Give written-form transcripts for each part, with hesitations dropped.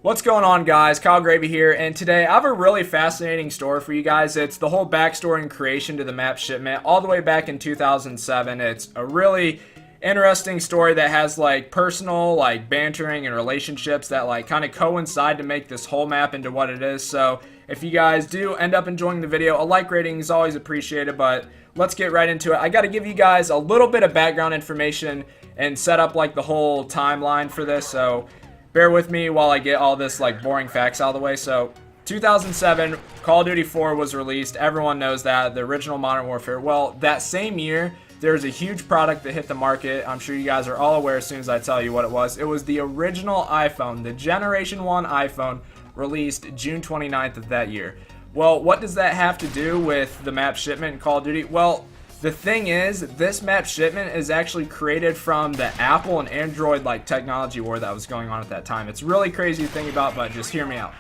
What's going on, guys? Kyle Gravy here, and today I have a really fascinating story for you guys. It's the whole backstory and creation to the map Shipment all the way back in 2007. It's a really interesting story that has like personal bantering and relationships that kind of coincide to make this whole map into what it is. So if you guys do end up enjoying the video, a like rating is always appreciated, but let's get right into it. I got to give you guys a little bit of background information and set up the whole timeline for this, so bear with me while I get all this boring facts out of the way. So 2007, Call of Duty 4 was released. Everyone knows that, the original Modern Warfare. Well, that same year, there's a huge product that hit the market. I'm sure you guys are all aware as soon as I tell you what it was. It was the original iPhone, the Generation 1 iPhone, released June 29th of that year. Well, what does that have to do with the map Shipment and Call of Duty? Well, the thing is, this map Shipment is actually created from the Apple and Android technology war that was going on at that time. It's really crazy to think about, but just hear me out.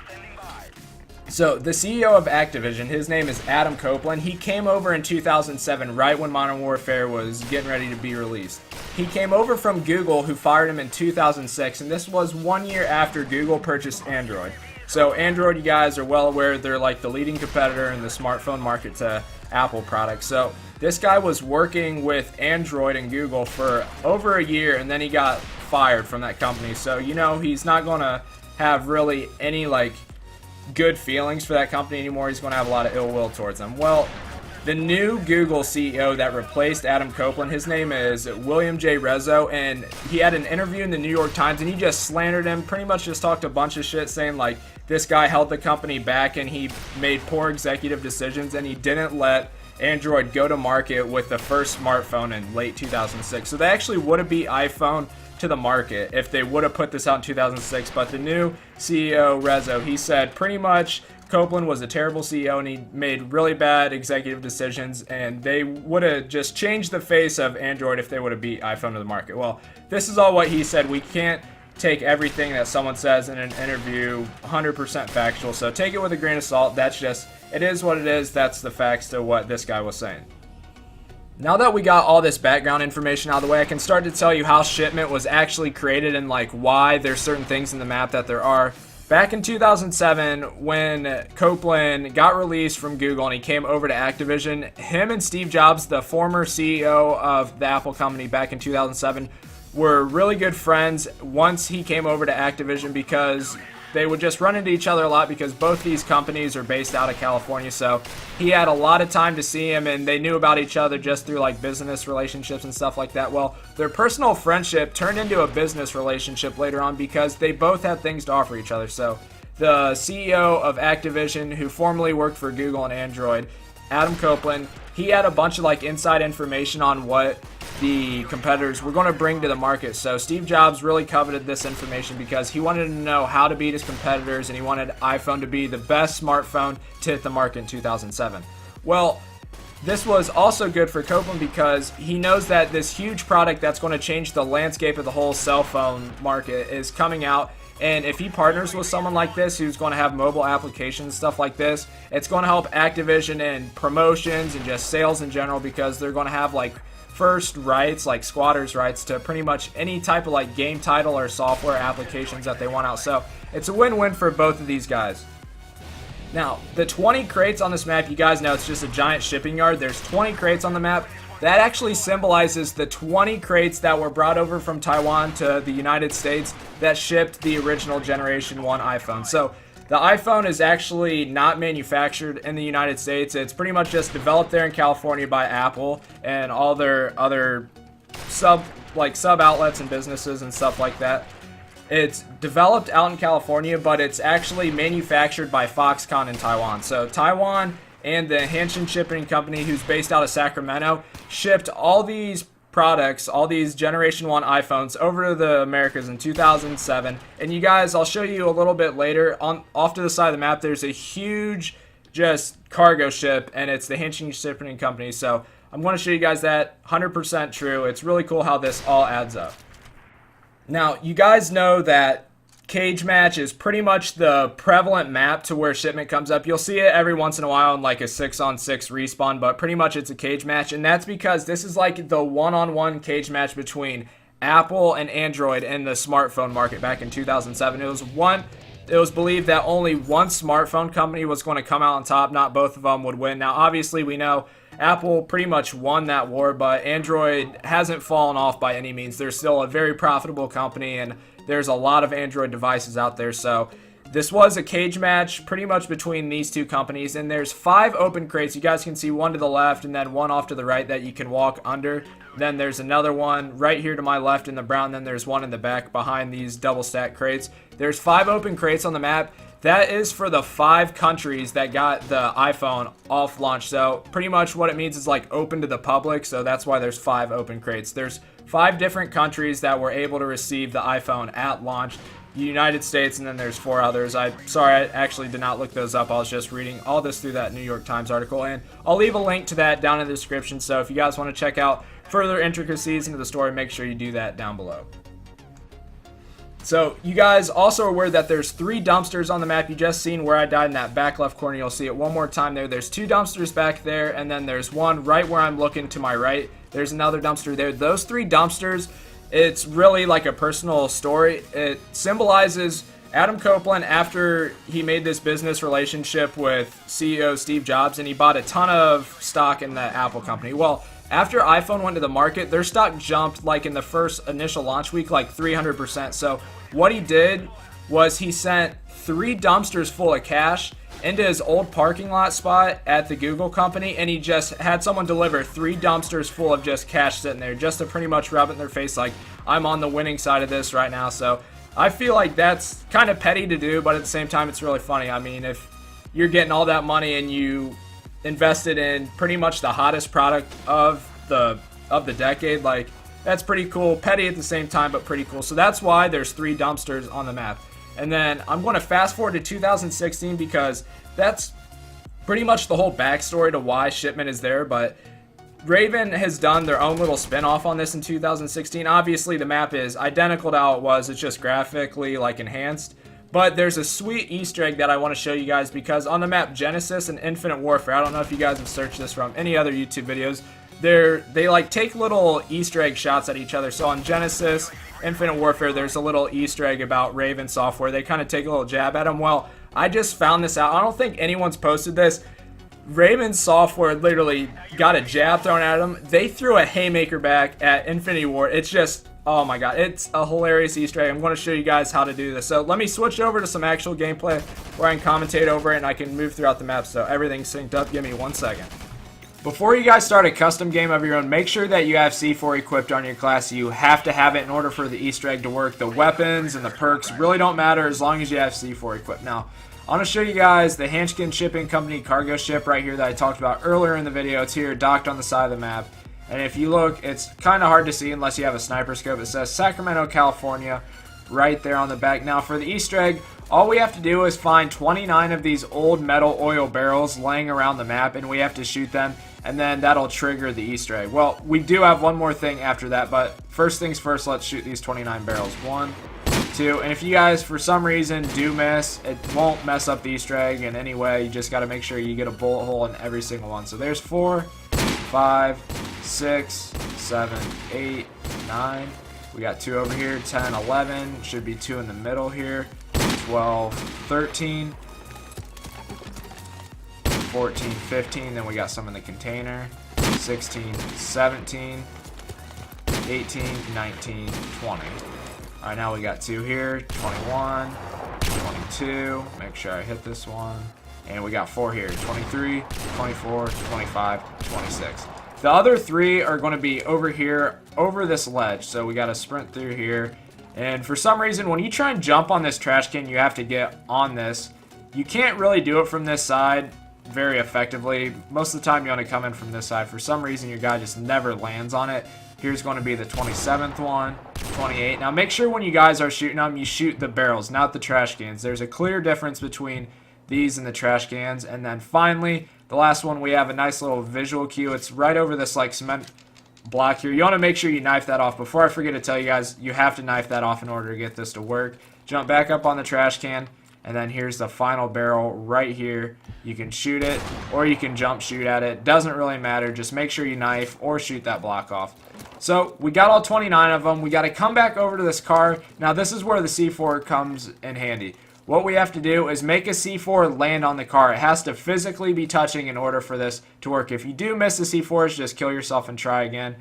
So the CEO of Activision, his name is Adam Copeland. He came over in 2007, right when Modern Warfare was getting ready to be released. He came over from Google, who fired him in 2006, and this was 1 year after Google purchased Android. So Android, you guys are well aware, they're the leading competitor in the smartphone market to Apple products. So this guy was working with Android and Google for over a year, and then he got fired from that company. So, he's not going to have really any good feelings for that company anymore. He's going to have a lot of ill will towards them. Well, the new Google CEO that replaced Adam Copeland, his name is William J. Rezzo, and he had an interview in the New York Times, and he just slandered him, pretty much just talked a bunch of shit, saying this guy held the company back and he made poor executive decisions, and he didn't let Android go to market with the first smartphone in late 2006. So they actually would have beat iPhone to the market if they would have put this out in 2006. But the new CEO, Rezzo, he said pretty much Copeland was a terrible CEO and he made really bad executive decisions, and they would have just changed the face of Android if they would have beat iPhone to the market. Well, this is all what he said. We can't take everything that someone says in an interview 100% factual, so take it with a grain of salt. That's just, it is what it is. That's the facts to what this guy was saying. Now that we got all this background information out of the way, I can start to tell you how Shipment was actually created and why there's certain things in the map that there are. Back in 2007, when Copeland got released from Google and he came over to Activision, him and Steve Jobs, the former CEO of the Apple company back in 2007, were really good friends once he came over to Activision, because they would just run into each other a lot because both these companies are based out of California. So he had a lot of time to see him, and they knew about each other just through business relationships and stuff like that. Well, their personal friendship turned into a business relationship later on because they both had things to offer each other. So the CEO of Activision, who formerly worked for Google and Android, Adam Copeland, he had a bunch of inside information on what the competitors were going to bring to the market. So Steve Jobs really coveted this information because he wanted to know how to beat his competitors, and he wanted iPhone to be the best smartphone to hit the market in 2007. Well, this was also good for Copeland because he knows that this huge product that's going to change the landscape of the whole cell phone market is coming out. And if he partners with someone like this who's going to have mobile applications, stuff like this, it's going to help Activision in promotions and just sales in general, because they're going to have first rights, squatters rights to pretty much any type of game title or software applications that they want out. So it's a win-win for both of these guys. Now, the 20 crates on this map, you guys know it's just a giant shipping yard. There's 20 crates on the map. That actually symbolizes the 20 crates that were brought over from Taiwan to the United States that shipped the original Generation 1 iPhone. So the iPhone is actually not manufactured in the United States. It's pretty much just developed there in California by Apple and all their other sub outlets and businesses and stuff like that. It's developed out in California, but it's actually manufactured by Foxconn in Taiwan. So Taiwan and the Hanshin Shipping Company, who's based out of Sacramento, shipped all these products, all these Generation 1 iPhones over to the Americas in 2007. And you guys, I'll show you a little bit later, off to the side of the map, there's a huge just cargo ship, and it's the Hanshin Shipping Company. So I'm going to show you guys that, 100% true. It's really cool how this all adds up. Now, you guys know that cage match is pretty much the prevalent map to where Shipment comes up. You'll see it every once in a while in a 6-on-6 respawn, but pretty much it's a cage match, and that's because this is the one-on-one cage match between Apple and Android in the smartphone market back in 2007. It was it was believed that only one smartphone company was going to come out on top, not both of them would win. Now, obviously, we know Apple pretty much won that war, but Android hasn't fallen off by any means. They're still a very profitable company, and there's a lot of Android devices out there. So this was a cage match pretty much between these two companies, and there's 5 open crates. You guys can see one to the left and then one off to the right that you can walk under. Then there's another one right here to my left in the brown. Then there's one in the back behind these double stack crates. There's 5 open crates on the map. That is for the 5 countries that got the iPhone off launch. So pretty much what it means is like open to the public. So that's why there's 5 open crates. There's 5 different countries that were able to receive the iPhone at launch. The United States, and then there's 4 others. Sorry, I actually did not look those up. I was just reading all this through that New York Times article, and I'll leave a link to that down in the description. So if you guys want to check out further intricacies into the story, make sure you do that down below. So you guys also are aware that there's 3 dumpsters on the map. You just seen where I died in that back left corner. You'll see it one more time there. There's 2 dumpsters back there, and then there's one right where I'm looking to my right. There's another dumpster there. Those 3 dumpsters, it's really like a personal story. It symbolizes Adam Copeland after he made this business relationship with CEO Steve Jobs, and he bought a ton of stock in the Apple company. Well, after iPhone went to the market, their stock jumped like in the first initial launch week like 300%. So what he did was he sent 3 dumpsters full of cash into his old parking lot spot at the Google company, and he just had someone deliver 3 dumpsters full of just cash sitting there just to pretty much rub it in their face like, I'm on the winning side of this right now. So I feel like that's kind of petty to do, but at the same time it's really funny. I mean, if you're getting all that money and you invested in pretty much the hottest product of the decade, like, that's pretty cool. Petty at the same time, but pretty cool. So that's why there's 3 dumpsters on the map. And then I'm going to fast forward to 2016 because that's pretty much the whole backstory to why Shipment is there. But Raven has done their own little spin-off on this in 2016. Obviously, the map is identical to how it was. It's just graphically like enhanced. But there's a sweet Easter egg that I want to show you guys because on the map Genesis and Infinite Warfare, I don't know if you guys have searched this from any other YouTube videos, they like take little Easter egg shots at each other. So on Genesis, Infinite Warfare, there's a little Easter egg about Raven software. They kind of take a little jab at them. Well, I just found this out. I don't think anyone's posted this. Raven software literally got a jab thrown at them. They threw a haymaker back at Infinity War. It's just, oh my god, it's a hilarious Easter egg. I'm going to show you guys how to do this. So let me switch over to some actual gameplay where I can commentate over it and I can move throughout the map so everything's synced up. Give me 1 second. Before you guys start a custom game of your own, make sure that you have C4 equipped on your class. You have to have it in order for the Easter egg to work. The weapons and the perks really don't matter as long as you have C4 equipped. Now, I want to show you guys the Hanskin Shipping Company cargo ship right here that I talked about earlier in the video. It's here docked on the side of the map. And if you look, it's kind of hard to see unless you have a sniper scope. It says Sacramento, California right there on the back. Now, for the Easter egg, all we have to do is find 29 of these old metal oil barrels laying around the map, and we have to shoot them, and then that'll trigger the Easter egg. Well, we do have one more thing after that, but first things first, let's shoot these 29 barrels. 1, 2, and if you guys, for some reason, do miss, it won't mess up the Easter egg in any way. You just got to make sure you get a bullet hole in every single one. So there's 4, 5, 6, 7, 8, 9. We got 2 over here, 10, 11. Should be 2 in the middle here. 12, 13, 14, 15. Then we got some in the container. 16, 17, 18, 19, 20. Alright, now we got 2 here. 21, 22. Make sure I hit this one. And we got 4 here. 23, 24, 25, 26. The other 3 are going to be over here, over this ledge. So we got to sprint through here. And for some reason, when you try and jump on this trash can, you have to get on this. You can't really do it from this side very effectively. Most of the time, you want to come in from this side. For some reason, your guy just never lands on it. Here's going to be the 27th one, 28. Now, make sure when you guys are shooting them, you shoot the barrels, not the trash cans. There's a clear difference between these and the trash cans. And then finally, the last one, we have a nice little visual cue. It's right over this like cement block here. You want to make sure you knife that off. Before I forget to tell you guys, you have to knife that off in order to get this to work. Jump back up on the trash can, and then here's the final barrel right here. You can shoot it, or you can jump shoot at it. Doesn't really matter. Just make sure you knife or shoot that block off. So we got all 29 of them. We got to come back over to this car. Now this is where the C4 comes in handy. what we have to do is make a C4 land on the car. It has to physically be touching in order for this to work. If you do miss the C4s, just kill yourself and try again.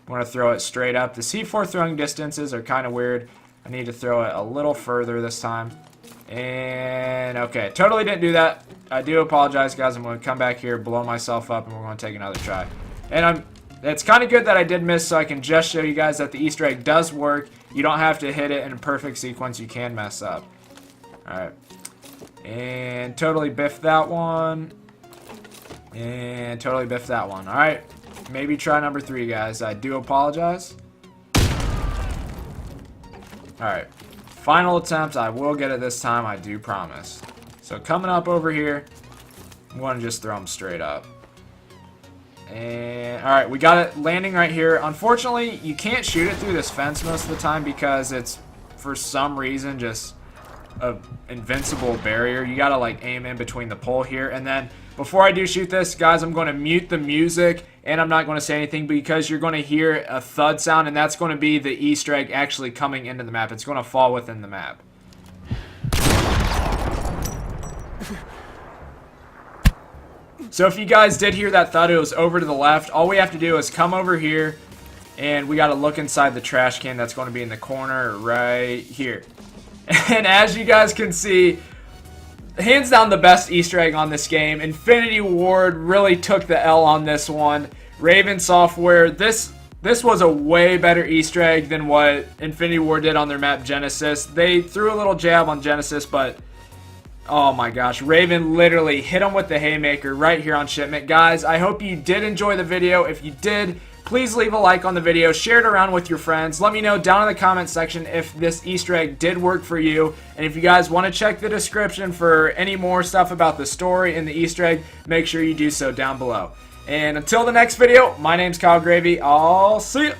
I want to throw it straight up. The C4 throwing distances are kind of weird. I need to throw it a little further this time. And okay, totally didn't do that. I do apologize, guys. I'm going to come back here, blow myself up, and we're going to take another try. And it's kind of good that I did miss, so I can just show you guys that the Easter egg does work. You don't have to hit it in a perfect sequence. You can mess up. Alright. And totally biff that one. And totally biff that one. Alright. Maybe try number 3, guys. I do apologize. Alright. Final attempt. I will get it this time. I do promise. So coming up over here, I'm going to just throw them straight up. And alright, we got it landing right here. Unfortunately, you can't shoot it through this fence most of the time because it's, for some reason, just an invincible barrier. You got to like aim in between the pole here. And then before I do shoot this, guys, I'm going to mute the music and I'm not going to say anything because you're going to hear a thud sound, and that's going to be the Easter egg actually coming into the map. It's going to fall within the map. So if you guys did hear that thud, it was over to the left. All we have to do is come over here, and we got to look inside the trash can that's going to be in the corner right here. And as you guys can see, hands down the best Easter egg on this game. Infinity Ward really took the L on this one. Raven Software, this was a way better Easter egg than what Infinity Ward did on their map Genesis. They threw a little jab on Genesis, but oh my gosh, Raven literally hit him with the haymaker right here on Shipment. Guys, I hope you did enjoy the video. If you did, please leave a like on the video, share it around with your friends. Let me know down in the comment section if this Easter egg did work for you. And if you guys want to check the description for any more stuff about the story and the Easter egg, make sure you do so down below. And until the next video, my name's Kyle Gravy. I'll see you.